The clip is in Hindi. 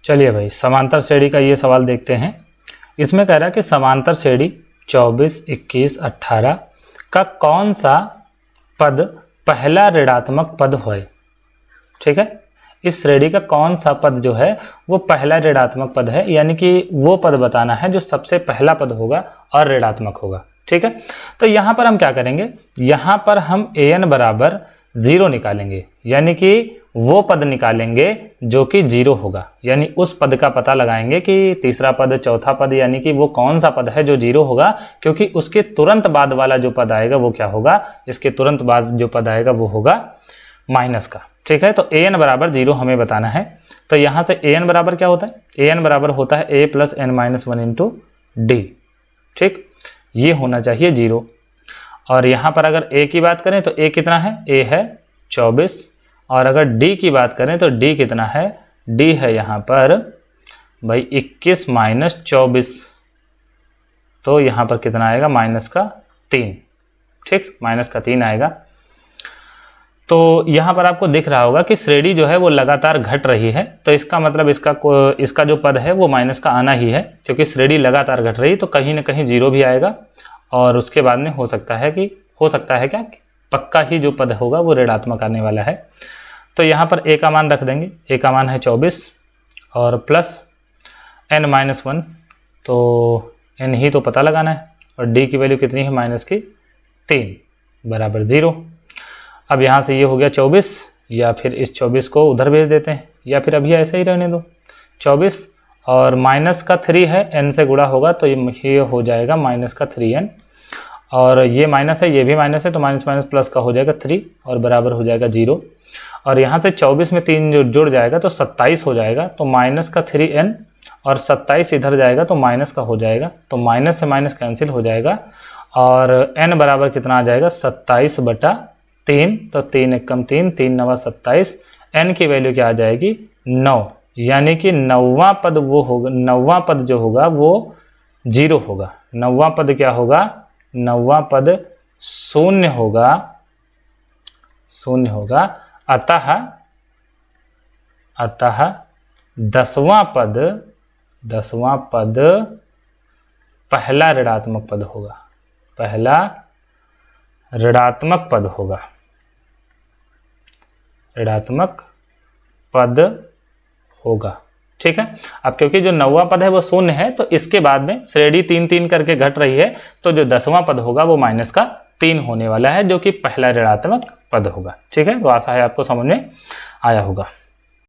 चलिए भाई समांतर श्रेणी का ये सवाल देखते हैं। इसमें कह रहा है कि समांतर श्रेणी 24, 21, 18 का कौन सा पद पहला ऋणात्मक पद है। ठीक है, इस श्रेणी का कौन सा पद जो है वो पहला ऋणात्मक पद है, यानी कि वो पद बताना है जो सबसे पहला पद होगा और ऋणात्मक होगा। ठीक है, तो यहाँ पर हम क्या करेंगे, यहाँ पर हम an बराबर 0 निकालेंगे, यानी कि वो पद निकालेंगे जो कि 0 होगा, यानी उस पद का पता लगाएंगे कि तीसरा पद, चौथा पद, यानी कि वो कौन सा पद है जो 0 होगा, क्योंकि उसके तुरंत बाद वाला जो पद आएगा वो क्या होगा, इसके तुरंत बाद जो पद आएगा वो होगा माइनस का। ठीक है, तो an बराबर 0 हमें बताना है। तो यहाँ से an बराबर क्या होता है, an बराबर होता है a plus n minus 1 into D. ठीक, ये होना चाहिए 0। और यहाँ पर अगर a की बात करें तो a कितना है, a है 24, और अगर d की बात करें तो d कितना है, d है यहाँ पर भाई 21 माइनस 24, तो यहाँ पर कितना आएगा, माइनस का 3। ठीक, माइनस का 3 आएगा। तो यहाँ पर आपको दिख रहा होगा कि श्रेणी जो है वो लगातार घट रही है, तो इसका मतलब इसका जो पद है वो माइनस का आना ही है, क्योंकि श्रेणी लगातार घट रही, तो कहीं ना कहीं 0 भी आएगा। और उसके बाद में हो सकता है क्या, पक्का ही जो पद होगा वो ऋणात्मक आने वाला है। तो यहाँ पर a का मान रख देंगे, a का मान है 24 और प्लस n माइनस 1, तो n ही तो पता लगाना है, और d की वैल्यू कितनी है, माइनस की 3 बराबर 0। अब यहाँ से ये हो गया 24, या फिर इस 24 को उधर भेज देते हैं, या फिर अभी ऐसे ही रहने दो 24, और माइनस का 3 है, n से गुणा होगा तो ये हो जाएगा माइनस का 3n, और ये माइनस है, ये भी माइनस है, तो माइनस माइनस प्लस का हो जाएगा 3 और बराबर हो जाएगा 0। और यहाँ से 24 में 3 जो जुड़ जाएगा तो 27 हो जाएगा, तो माइनस का 3n और 27 इधर जाएगा तो माइनस का हो जाएगा, तो माइनस से माइनस कैंसिल हो जाएगा, और n बराबर कितना आ जाएगा, 27/3, तो 3 एकम 3, 3 9 27, n की वैल्यू क्या आ जाएगी, 9, यानी कि 9वां पद वो होगा, 9वां पद जो होगा वो 0 होगा। 9वां पद क्या होगा, 9वां पद 0 होगा, 0 होगा। अतः 10वां पद पहला ऋणात्मक पद होगा, पहला ऋणात्मक पद होगा, ऋणात्मक पद होगा। ठीक है, अब क्योंकि जो 9वां पद है वो 0 है, तो इसके बाद में श्रेणी 3-3 करके घट रही है, तो जो 10वां पद होगा वो माइनस का 3 होने वाला है, जो कि पहला ऋणात्मक पद होगा। ठीक है, तो आशा है आपको समझ में आया होगा।